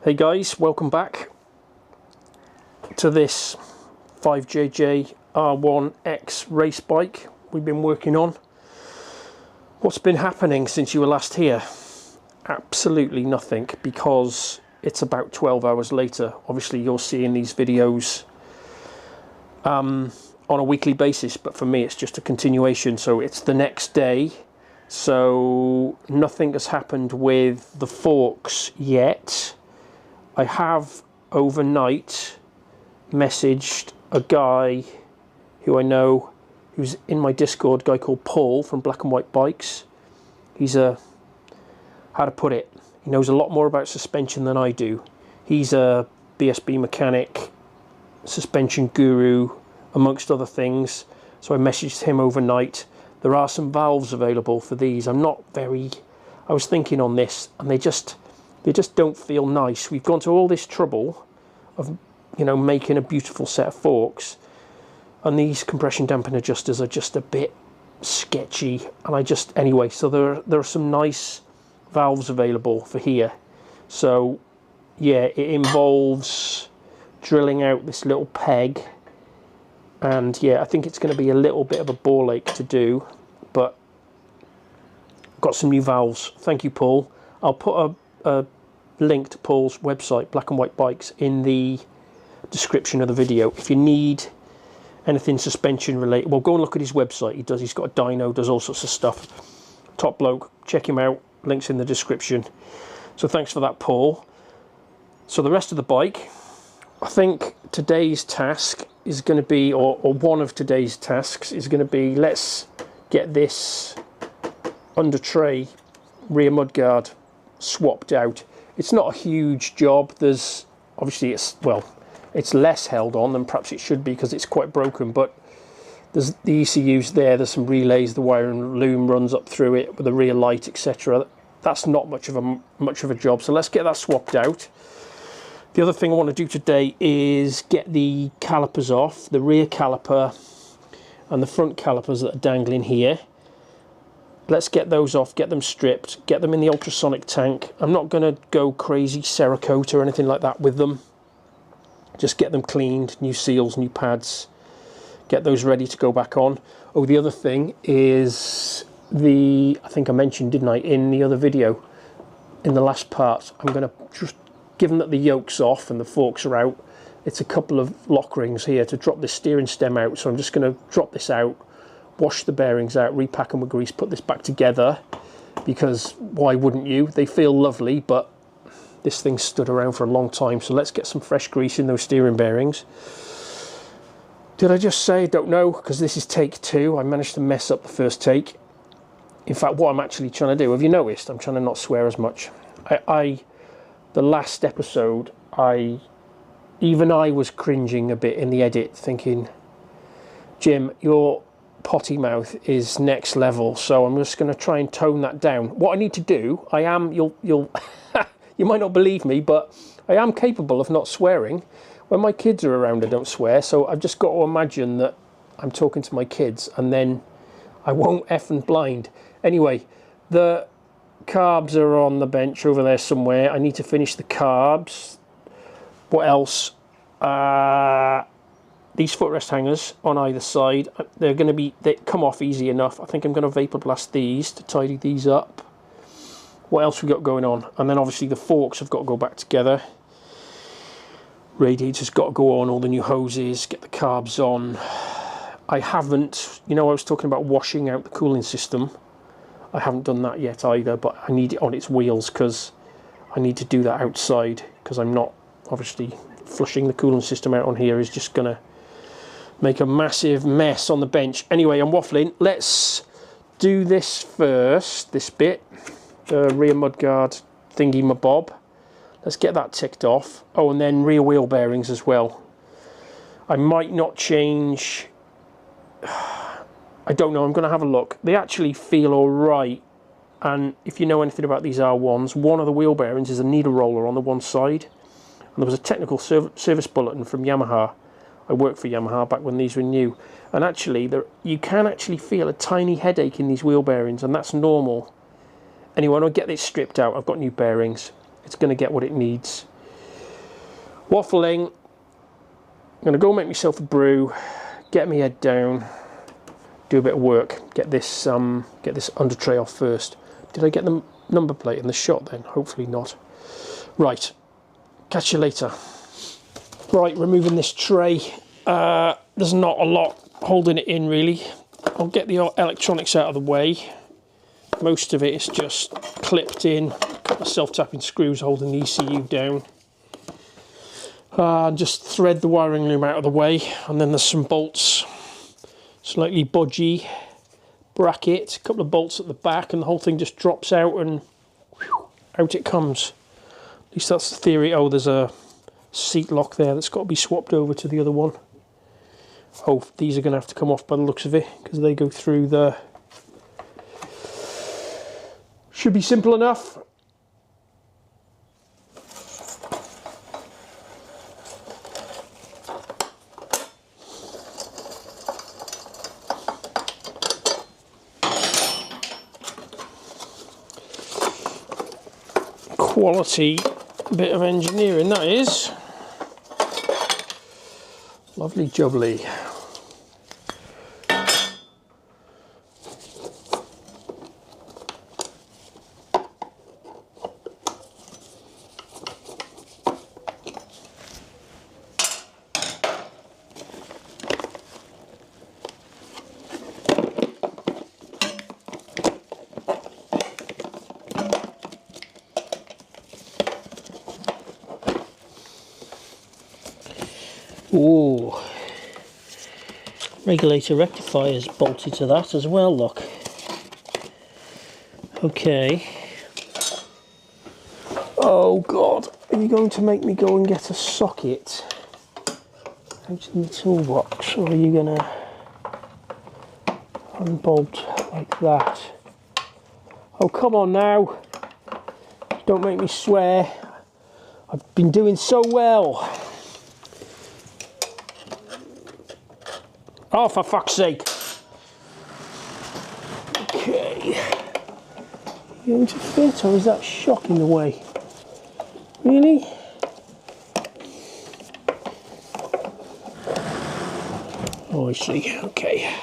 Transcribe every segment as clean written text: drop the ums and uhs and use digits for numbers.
Hey guys, welcome back to this 5JJ R1 X race bike we've been working on. What's been happening since you were last here? Absolutely nothing, because it's about 12 hours later. Obviously you're seeing these videos on a weekly basis, but for me it's just a continuation, so it's the next day. So nothing has happened with the forks yet. I have overnight messaged a guy who I know, who's in my Discord, a guy called Paul from Black and White Bikes. He's a, how to put it, he knows a lot more about suspension than I do. He's a BSB mechanic, suspension guru, amongst other things. So I messaged him overnight. There are some valves available for these. I was thinking on this, and they just don't feel nice. We've gone to all this trouble of, you know, making a beautiful set of forks, and these compression damping adjusters are just a bit sketchy. And anyway, so there are some nice valves available for here. So yeah, it involves drilling out this little peg, and yeah, I think it's going to be a little bit of a ball ache to do, but got some new valves. Thank you, Paul. I'll put a link to Paul's website, Black and White Bikes, in the description of the video. If you need anything suspension related, well, go and look at his website. He's got a dyno, does all sorts of stuff. Top bloke, check him out. Links in the description. So thanks for that, Paul. So the rest of the bike, I think today's task is going to be, or one of today's tasks is going to be, let's get this under tray rear mudguard swapped out. It's not a huge job. There's obviously, it's less held on than perhaps it should be because it's quite broken, but there's the ECUs there, there's some relays, the wire and loom runs up through it with a rear light, etc. That's not much of a job, so let's get that swapped out. The other thing I want to do today is get the calipers off, the rear caliper and the front calipers that are dangling here. Let's get those off, get them stripped, get them in the ultrasonic tank. I'm not going to go crazy Cerakote or anything like that with them. Just get them cleaned, new seals, new pads, get those ready to go back on. Oh, the other thing is I think I mentioned, didn't I, in the other video, in the last part, I'm going to just, given that the yoke's off and the forks are out, it's a couple of lock rings here to drop this steering stem out. So I'm just going to drop this out, wash the bearings out, repack them with grease, put this back together, because why wouldn't you? They feel lovely, but this thing stood around for a long time. So let's get some fresh grease in those steering bearings. Did I just say? Don't know, because this is take 2. I managed to mess up the first take. In fact, what I'm actually trying to do, have you noticed? I'm trying to not swear as much. The last episode, even I was cringing a bit in the edit, thinking, Jim, your potty mouth is next level, so I'm just going to try and tone that down. What I need to do, you'll you might not believe me, but I am capable of not swearing. When my kids are around, I don't swear, so I've just got to imagine that I'm talking to my kids, and then I won't effing blind. Anyway, the carbs are on the bench over there somewhere. I need to finish the carbs. What else? These footrest hangers on either side, they come off easy enough. I think I'm going to vapor blast these to tidy these up. What else we got going on? And then obviously the forks have got to go back together. Radiator's got to go on, all the new hoses, get the carbs on. I haven't, I was talking about washing out the cooling system. I haven't done that yet either, but I need it on its wheels because I need to do that outside, because I'm not, obviously, flushing the cooling system out on here is just going to make a massive mess on the bench. Anyway, I'm waffling. Let's do this first, this bit, the rear mudguard thingy mabob. Let's get that ticked off. Oh, and then rear wheel bearings as well. I might not change... I don't know, I'm going to have a look. They actually feel all right, and if you know anything about these R1s, one of the wheel bearings is a needle roller on the one side, and there was a technical service bulletin from Yamaha. I worked for Yamaha back when these were new, and actually you can actually feel a tiny headache in these wheel bearings, and that's normal. Anyway, when I get this stripped out, I've got new bearings. It's going to get what it needs. Waffling. I'm going to go make myself a brew, get my head down, do a bit of work, get this under tray off first. Did I get the number plate in the shot then? Hopefully not. Right, catch you later. Right, removing this tray. There's not a lot holding it in really. I'll get the electronics out of the way. Most of it is just clipped in, a couple of self-tapping screws holding the ECU down. And just thread the wiring loom out of the way, and then there's some bolts, slightly bodgy bracket, a couple of bolts at the back, and the whole thing just drops out and whew, out it comes. At least that's the theory. Oh, there's a seat lock there that's got to be swapped over to the other one. Oh, these are going to have to come off by the looks of it, because they go through the... Should be simple enough. Quality bit of engineering that is. Lovely jubbly. Ooh, regulator rectifiers bolted to that as well, look. Okay. Oh God, are you going to make me go and get a socket out in the toolbox, or are you going to unbolt like that? Oh, come on now. Don't make me swear. I've been doing so well. Oh, for fuck's sake. Okay. You going to fit, or is that shock in the way? Really? Oh, I see. Okay.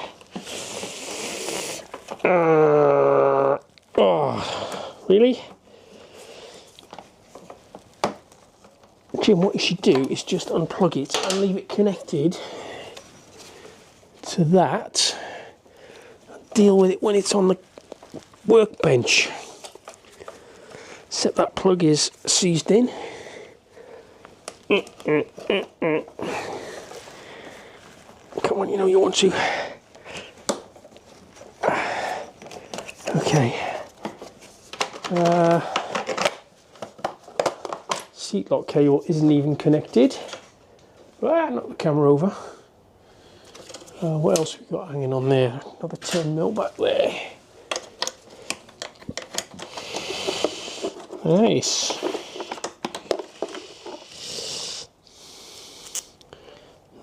Oh, really? Jim, what you should do is just unplug it and leave it connected to that. Deal with it when it's on the workbench. Except that plug is seized in. Come on, you know you want to. Okay. Seat lock cable isn't even connected. Knock the camera over. What else have we got hanging on there? Another 10mm back there. Nice.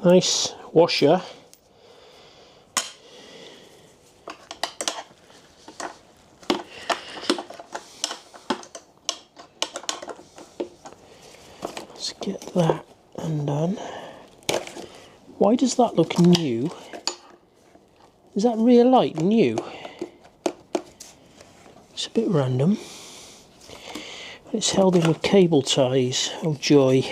Nice washer. Let's get that undone. Why does that look new? Is that rear light new? It's a bit random. It's held in with cable ties. Oh joy.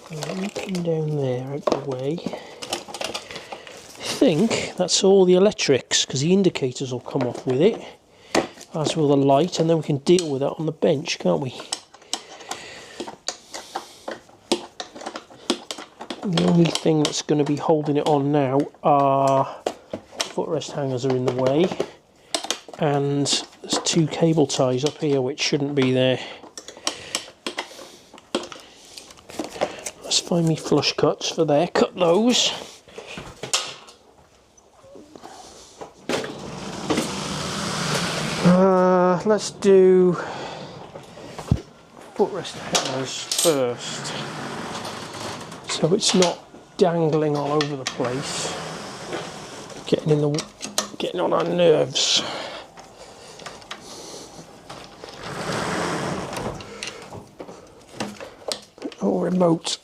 Come down there out the way. I think that's all the electrics, because the indicators will come off with it, as will the light, and then we can deal with that on the bench, can't we? The only thing that's going to be holding it on now are footrest hangers are in the way, and there's two cable ties up here which shouldn't be there. Let's find me flush cuts for there, cut those. Let's do footrest hangers first, so it's not dangling all over the place, getting on our nerves. remote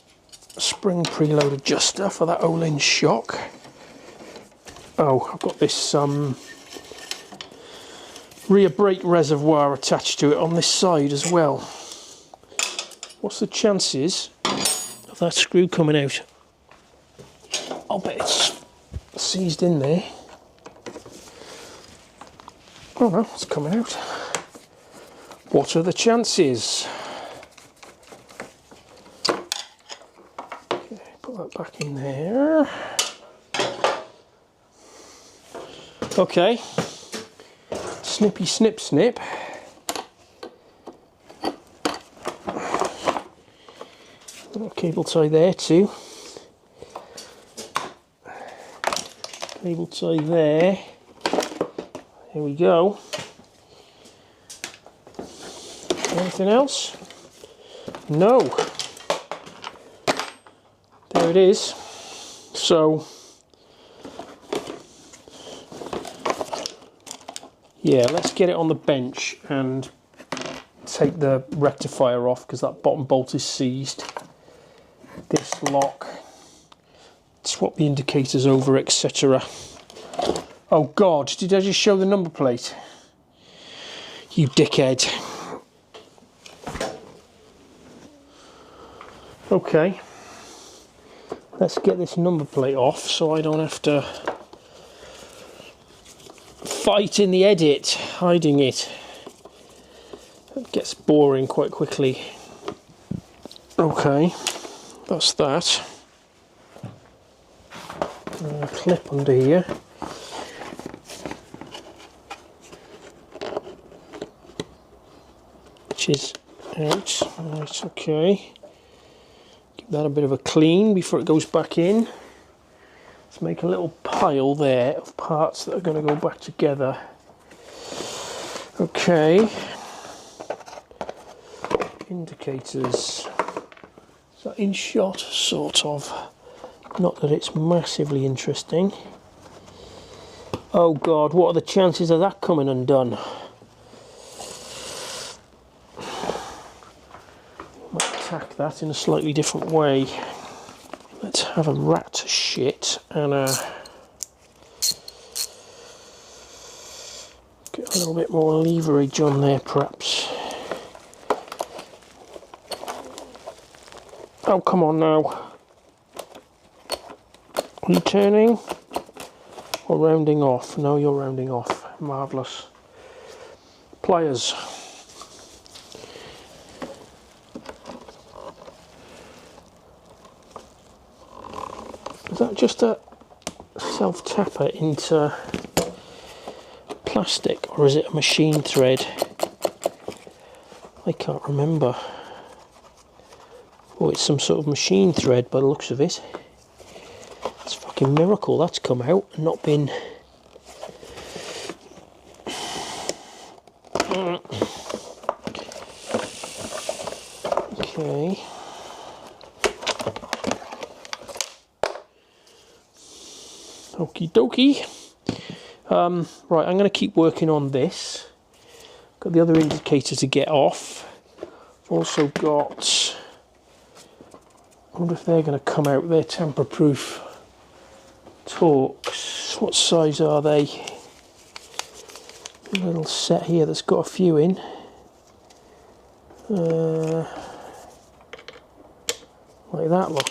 spring preload adjuster for that Olin shock. Oh, I've got this rear brake reservoir attached to it on this side as well. What's the chances of that screw coming out? I'll bet it's seized in there. Oh no, it's coming out. What are the chances? Okay, put that back in there. Okay, snippy snip snip. Little cable tie there too. Cable tie there. Here we go. Anything else? No. There it is. So, yeah, let's get it on the bench and take the rectifier off because that bottom bolt is seized. This lock. Swap the indicators over, etc. Oh God, did I just show the number plate? You dickhead. Okay, let's get this number plate off so I don't have to fight in the edit, hiding it. It gets boring quite quickly. Okay, that's that. Clip under here. Which is out. Right, okay. Give that a bit of a clean before it goes back in. Let's make a little pile there of parts that are going to go back together. Okay. Indicators. Is that in shot? Sort of. Not that it's massively interesting. Oh God, what are the chances of that coming undone? Might attack that in a slightly different way. Let's have a rat shit and get a little bit more leverage on there perhaps. Oh, come on now. Are you turning or rounding off? No, you're rounding off. Marvellous. Pliers. Is that just a self-tapper into plastic or is it a machine thread? I can't remember. Oh, it's some sort of machine thread by the looks of it. It's a fucking miracle that's come out and not been... Okay. Okie dokie. Right, I'm going to keep working on this. Got the other indicator to get off. I've also got... I wonder if they're going to come out. They're tamper-proof Torx. What size are they? A little set here that's got a few in. Like that, look.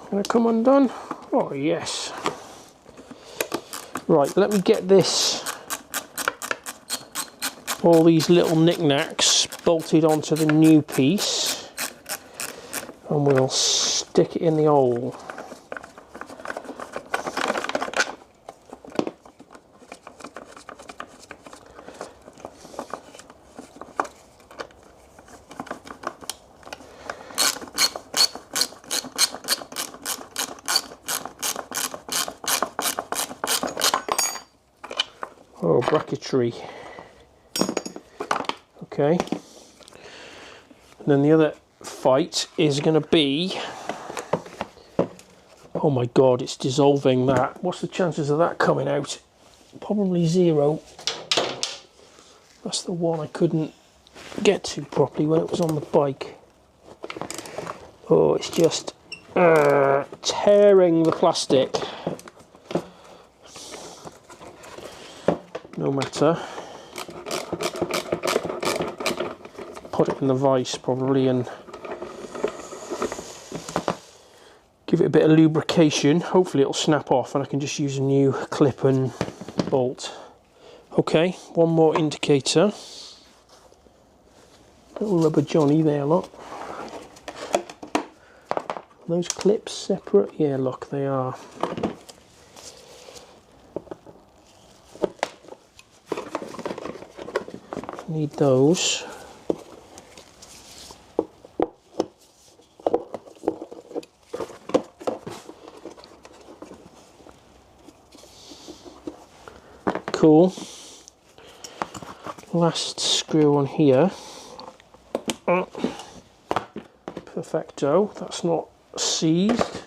Gonna come undone? Oh yes. Right, let me get this, all these little knickknacks bolted onto the new piece and we'll stick it in the hole. Oh, bracketry. Okay. And then the other fight is going to be... Oh my God, it's dissolving that. What's the chances of that coming out? Probably 0. That's the one I couldn't get to properly when it was on the bike. Oh, it's just tearing the plastic. No matter. Put it in the vise probably and give it a bit of lubrication. Hopefully it'll snap off and I can just use a new clip and bolt. Okay, one more indicator. Little rubber Johnny there, look. Those clips separate? Yeah, look, they are. Need those. Cool. Last screw on here. Perfecto. That's not seized.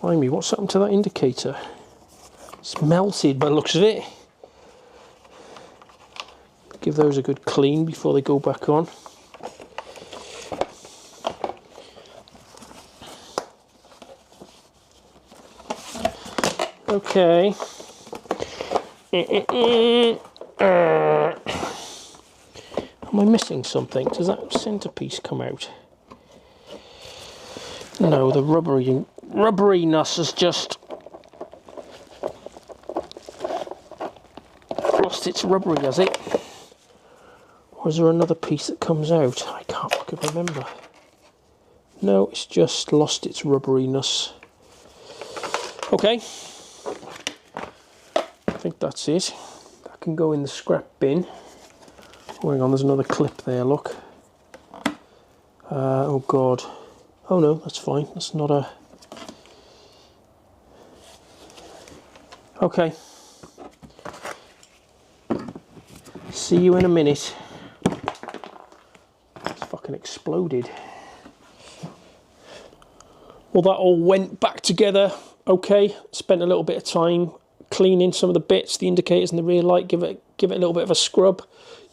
Blimey, what's happened to that indicator? It's melted by the looks of it. Give those a good clean before they go back on. Okay. Am I missing something? Does that centerpiece come out? No, the rubberiness has just lost its rubbery, has it? Or is there another piece that comes out? I can't fucking remember. No, it's just lost its rubberiness. Okay. I think that's it. That can go in the scrap bin. Oh, hang on, there's another clip there, look. Oh god. Oh no, that's fine. That's not a... Okay. See you in a minute. It's fucking exploded. Well, that all went back together. Okay. Spent a little bit of time cleaning some of the bits, the indicators and the rear light, give it a little bit of a scrub.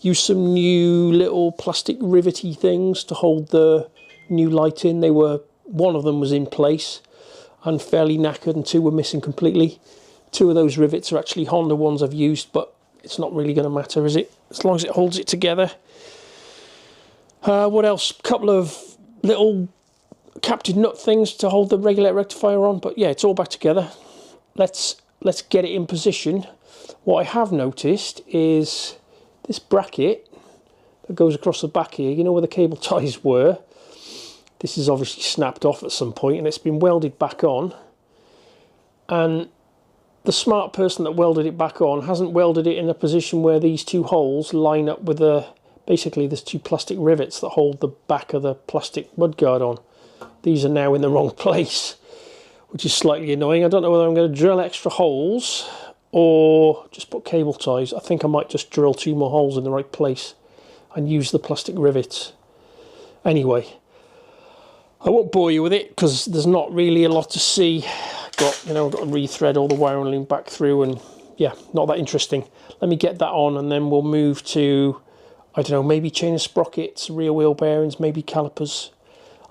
Use some new little plastic rivety things to hold the new light in. One of them was in place and fairly knackered and two were missing completely. Two of those rivets are actually Honda ones I've used, but it's not really going to matter, is it? As long as it holds it together. What else? A couple of little captured nut things to hold the regulator rectifier on, but yeah, it's all back together. Let's get it in position. What I have noticed is this bracket that goes across the back here, you know where the cable ties were? This is obviously snapped off at some point and it's been welded back on. And the smart person that welded it back on hasn't welded it in a position where these two holes line up with basically there's two plastic rivets that hold the back of the plastic mudguard on. These are now in the wrong place, which is slightly annoying. I don't know whether I'm going to drill extra holes or just put cable ties. I think I might just drill 2 more holes in the right place and use the plastic rivets. Anyway, I won't bore you with it because there's not really a lot to see. Got to rethread all the wiring back through and yeah, not that interesting. Let me get that on and then we'll move to, I don't know, maybe chain and sprockets, rear wheel bearings, maybe calipers.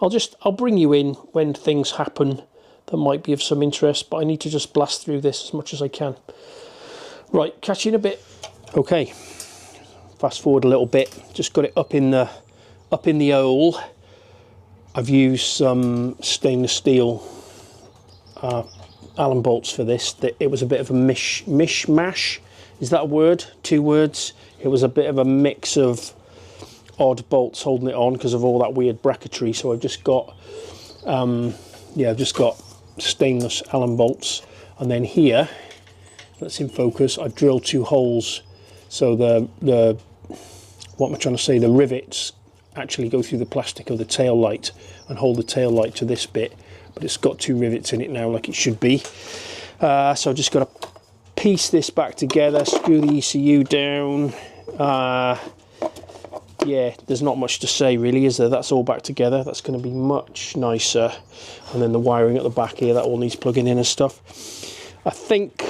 I'll bring you in when things happen that might be of some interest, but I need to just blast through this as much as I can. Right, catch you in a bit. Okay, fast forward a little bit. Just got it up in the hole. I've used some stainless steel Allen bolts for this. It was a bit of a mishmash. Is that a word? 2 words. It was a bit of a mix of odd bolts holding it on because of all that weird bracketry. So I've just got, I've just got stainless Allen bolts, and then here, that's in focus, I've drilled 2 holes. So what am I trying to say? The rivets actually go through the plastic of the tail light and hold the tail light to this bit, but it's got 2 rivets in it now, like it should be. So I've just got to piece this back together, screw the ECU down, yeah, there's not much to say really, is there? That's all back together. That's going to be much nicer. And then the wiring at the back here, that all needs plugging in and stuff. I think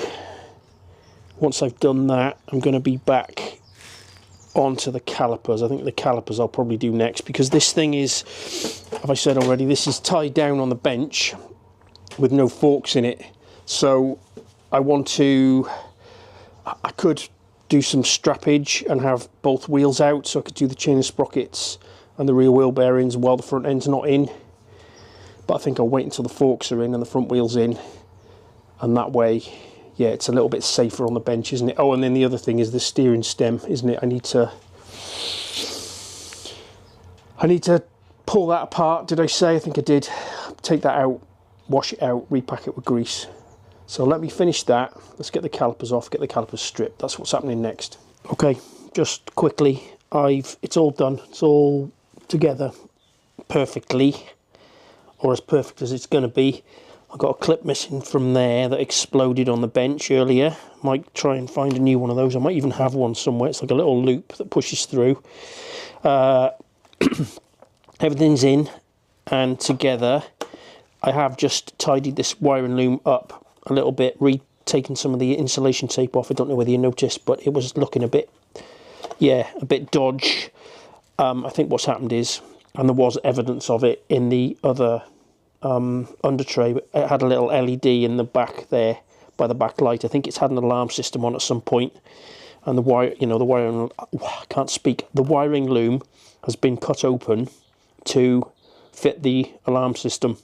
once I've done that, I'm going to be back onto the calipers. I think the calipers I'll probably do next, because this thing is, as I said already, this is tied down on the bench with no forks in it. So I want to, I could do some strappage and have both wheels out, so I could do the chain and sprockets and the rear wheel bearings while the front end's not in. But I think I'll wait until the forks are in and the front wheel's in, and that way, yeah, it's a little bit safer on the bench, isn't it? Oh, and then the other thing is the steering stem, isn't it? I need to pull that apart. Did I say? I think I did. Take that out, wash it out, repack it with grease. So let me finish that. Let's get the calipers off, get the calipers stripped. That's what's happening next. Okay, just quickly, it's all done. It's all together perfectly, or as perfect as it's going to be. I've got a clip missing from there that exploded on the bench earlier. Might try and find a new one of those. I might even have one somewhere. It's like a little loop that pushes through. Everything's in and together. I have just tidied this wiring loom up a little bit, taken some of the insulation tape off. I don't know whether you noticed, but it was looking a bit, yeah, a bit dodge. I think what's happened is, and there was evidence of it in the other undertray, it had a little LED in the back there by the back light. I think it's had an alarm system on at some point, and the wire, you know, the wiring, I can't speak, the wiring loom has been cut open to fit the alarm system.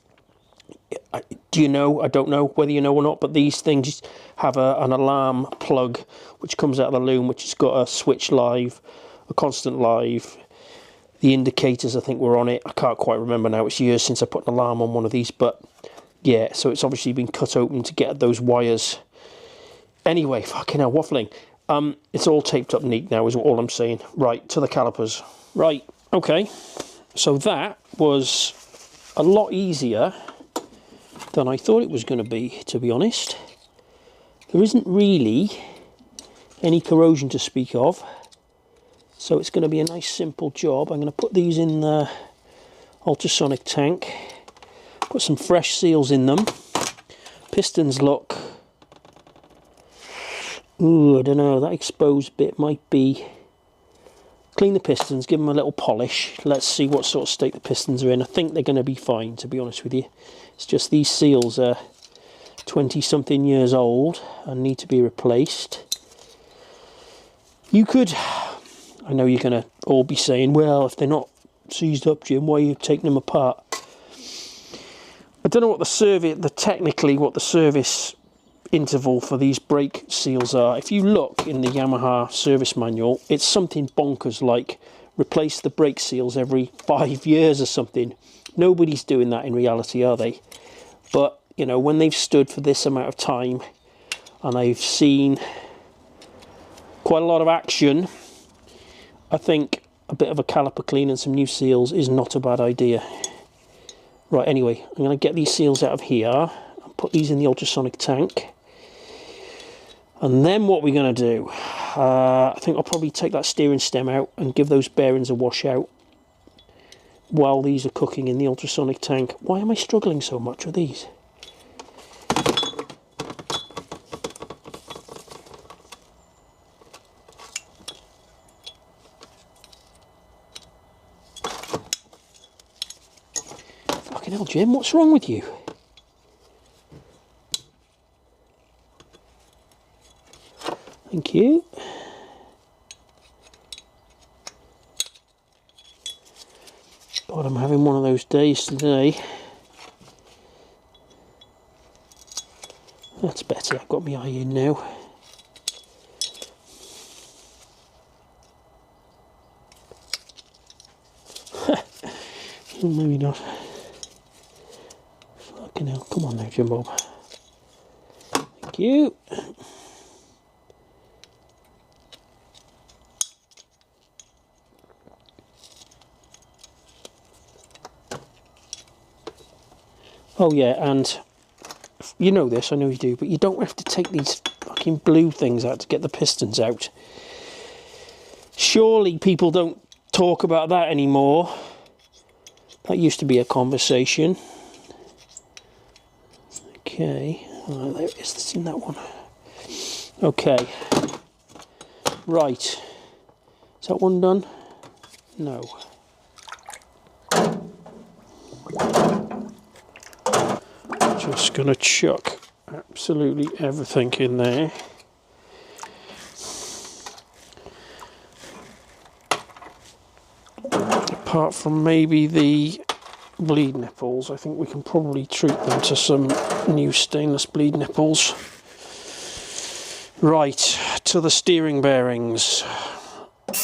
Do you know? I don't know whether you know or not, but these things have an alarm plug which comes out of the loom, which has got a switch live, a constant live. The indicators, I think, were on it. I can't quite remember now. It's years since I put an alarm on one of these, but yeah, so it's obviously been cut open to get at those wires. Anyway, fucking hell, waffling. It's all taped up neat now, is all I'm saying. Right, to the calipers. Right, okay. So that was a lot easier than I thought it was going to be honest. There isn't really any corrosion to speak of, so it's going to be a nice simple job. I'm going to put these in the ultrasonic tank, put some fresh seals in them. Pistons look, ooh, I don't know, that exposed bit might be, clean the pistons, give them a little polish. Let's see what sort of state the pistons are in. I think they're going to be fine, to be honest with you. It's just these seals are 20-something years old and need to be replaced. You could, I know you're going to all be saying, well, if they're not seized up, Jim, why are you taking them apart? I don't know what technically what the service interval for these brake seals are. If you look in the Yamaha service manual, it's something bonkers like replace the brake seals every 5 years or something. Nobody's doing that in reality, are they? But, you know, when they've stood for this amount of time and I've seen quite a lot of action, I think a bit of a caliper clean and some new seals is not a bad idea. Right, anyway, I'm going to get these seals out of here and put these in the ultrasonic tank. And then what we're going to do, I think I'll probably take that steering stem out and give those bearings a wash out while these are cooking in the ultrasonic tank. Why am I struggling so much with these? Fucking hell, Jim, what's wrong with you? Thank you. God, I'm having one of those days today. That's better, I've got my eye in now. Maybe not. Fucking hell, come on now, Jimbo. Thank you. Oh yeah, and you know this, I know you do, but you don't have to take these fucking blue things out to get the pistons out. Surely people don't talk about that anymore. That used to be a conversation. Okay, oh, there it is, it's in that one. Okay, right, is that one done? No. Just gonna chuck absolutely everything in there. Apart from maybe the bleed nipples, I think we can probably treat them to some new stainless bleed nipples. Right, to the steering bearings. Right,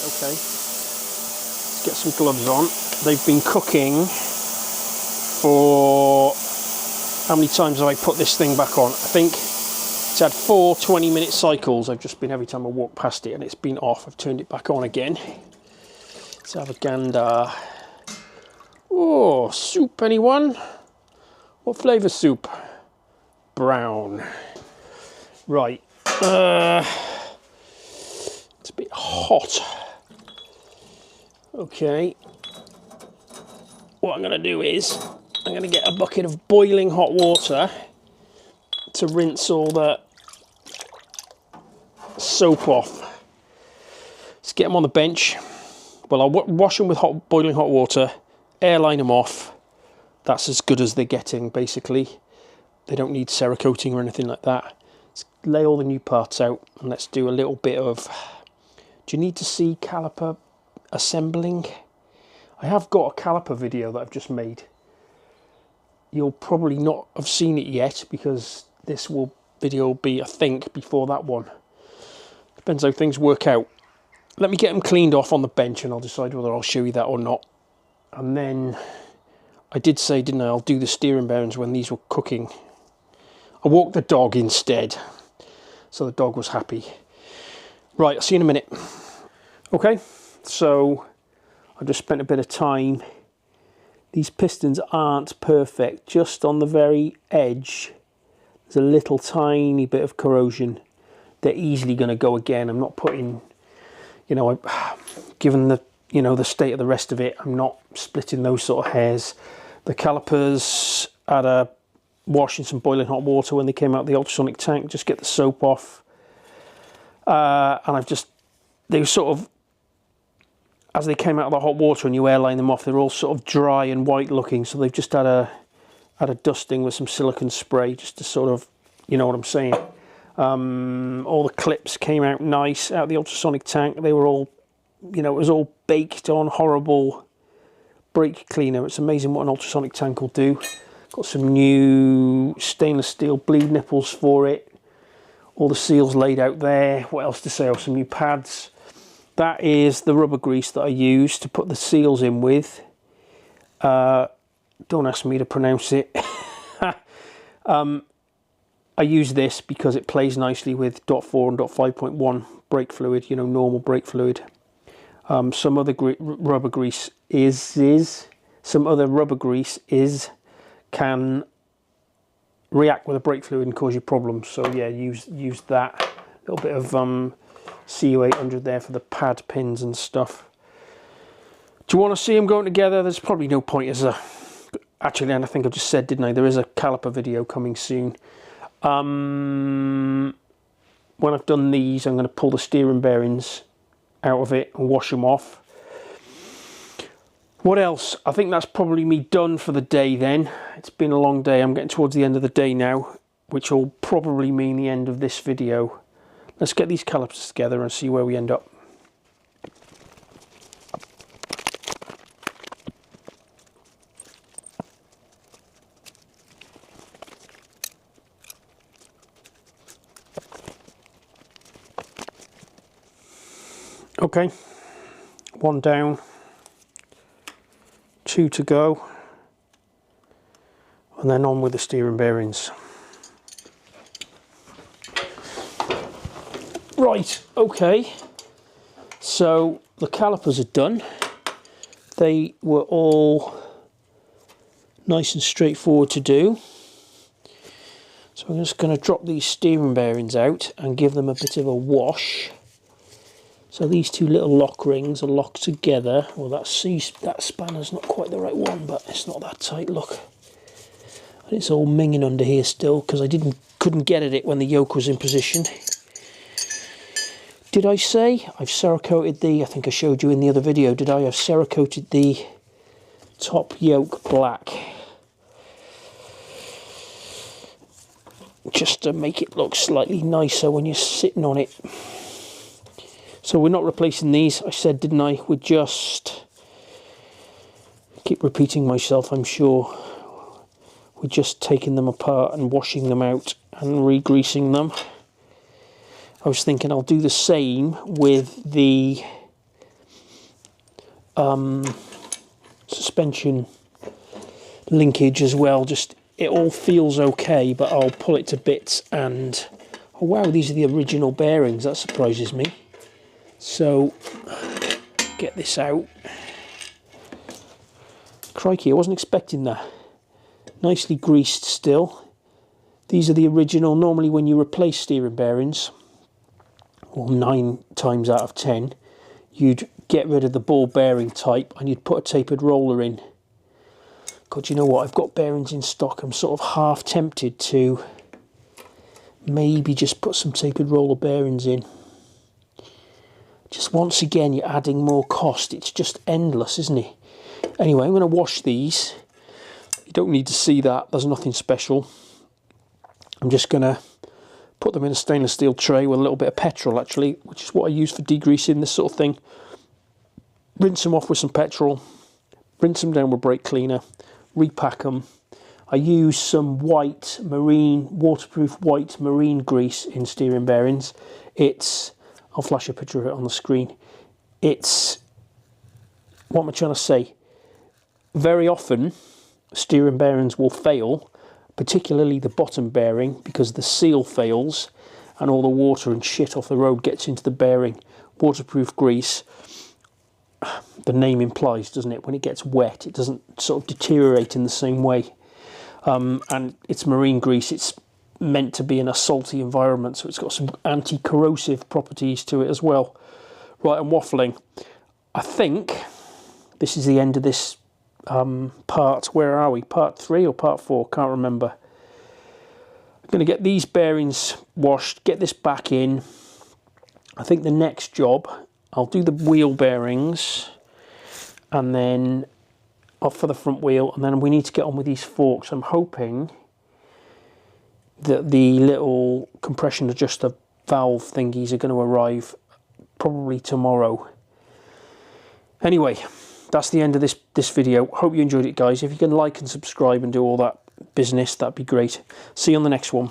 okay. Let's get some gloves on. They've been cooking for... How many times have I put this thing back on? I think it's had 4 20-minute cycles. I've just been, every time I walk past it and it's been off, I've turned it back on again. Let's have a gander. Oh, soup, anyone? What flavour soup? Brown. Right. It's a bit hot. Okay. What I'm going to do is, I'm going to get a bucket of boiling hot water to rinse all the soap off. Let's get them on the bench. Well, I'll wash them with boiling hot water, airline them off. That's as good as they're getting, basically. They don't need Cerakoting or anything like that. Let's lay all the new parts out and let's do a little bit of... Do you need to see caliper assembling? I have got a caliper video that I've just made. You'll probably not have seen it yet because this video will be, I think, before that one. Depends how things work out. Let me get them cleaned off on the bench and I'll decide whether I'll show you that or not. And then... I did say, didn't I, I'll do the steering bearings when these were cooking. I walked the dog instead, so the dog was happy. Right, I'll see you in a minute. Okay, so I just spent a bit of time. These pistons aren't perfect, just on the very edge. There's a little tiny bit of corrosion. They're easily going to go again. I'm not putting, you know, given the, you know, the state of the rest of it, I'm not splitting those sort of hairs. The calipers had a wash in some boiling hot water when they came out of the ultrasonic tank, just get the soap off. And they were sort of, as they came out of the hot water and you airline them off, they're all sort of dry and white looking. So they've just had a dusting with some silicone spray just to sort of, you know what I'm saying. All the clips came out nice out of the ultrasonic tank. They were all, you know, it was all baked on horrible brake cleaner. It's amazing what an ultrasonic tank will do. Got some new stainless steel bleed nipples for it. All the seals laid out there. What else to say? Oh, some new pads. That is the rubber grease that I use to put the seals in with. Don't ask me to pronounce it. I use this because it plays nicely with .4 and .5.1 brake fluid, you know, normal brake fluid. Some other rubber grease can react with the brake fluid and cause you problems. So yeah, use that. A little bit of CU800 there for the pad pins and stuff. Do you want to see them going together? There's probably no point as a... Actually, and I think I just said, didn't I? There is a caliper video coming soon. When I've done these, I'm going to pull the steering bearings out of it and wash them off. What else? I think that's probably me done for the day then. It's been a long day. I'm getting towards the end of the day now, which will probably mean the end of this video. Let's get these calipers together and see where we end up. Okay, 1 down, 2 to go, and then on with the steering bearings. Right, okay, so the calipers are done. They were all nice and straightforward to do. So I'm just going to drop these steering bearings out and give them a bit of a wash. So these two little lock rings are locked together. Well, that spanner's not quite the right one, but it's not that tight, look. And it's all minging under here still because I couldn't get at it when the yoke was in position. Did I say I've Cerakoted I think I showed you in the other video, did I have Cerakoted the top yoke black? Just to make it look slightly nicer when you're sitting on it. So we're not replacing these, I said, didn't I? We're just, keep repeating myself, I'm sure. We're just taking them apart and washing them out and re-greasing them. I was thinking I'll do the same with the suspension linkage as well. Just, it all feels okay, but I'll pull it to bits and, oh wow, these are the original bearings, that surprises me. So, get this out. Crikey, I wasn't expecting that. Nicely greased still. These are the original. Normally when you replace steering bearings, well, 9 times out of 10, you'd get rid of the ball bearing type and you'd put a tapered roller in. God, you know what? I've got bearings in stock. I'm sort of half tempted to maybe just put some tapered roller bearings in. Just once again, you're adding more cost. It's just endless, isn't it? Anyway, I'm going to wash these. You don't need to see that. There's nothing special. I'm just going to put them in a stainless steel tray with a little bit of petrol, actually, which is what I use for degreasing this sort of thing. Rinse them off with some petrol. Rinse them down with brake cleaner. Repack them. I use some white marine, waterproof white marine grease in steering bearings. It's, I'll flash a picture of it on the screen. It's, what am I trying to say? Very often, steering bearings will fail, particularly the bottom bearing, because the seal fails and all the water and shit off the road gets into the bearing. Waterproof grease, the name implies, doesn't it? When it gets wet, it doesn't sort of deteriorate in the same way. And it's marine grease. It's meant to be in a salty environment, so it's got some anti-corrosive properties to it as well. Right, I'm waffling. I think this is the end of this part. Where are we? Part 3 or part 4? Can't remember. I'm going to get these bearings washed, get this back in. I think the next job, I'll do the wheel bearings and then off for the front wheel, and then we need to get on with these forks. I'm hoping that the little compression adjuster valve thingies are going to arrive probably tomorrow. Anyway, that's the end of this video. Hope you enjoyed it, guys. If you can like and subscribe and do all that business, that'd be great. See you on the next one.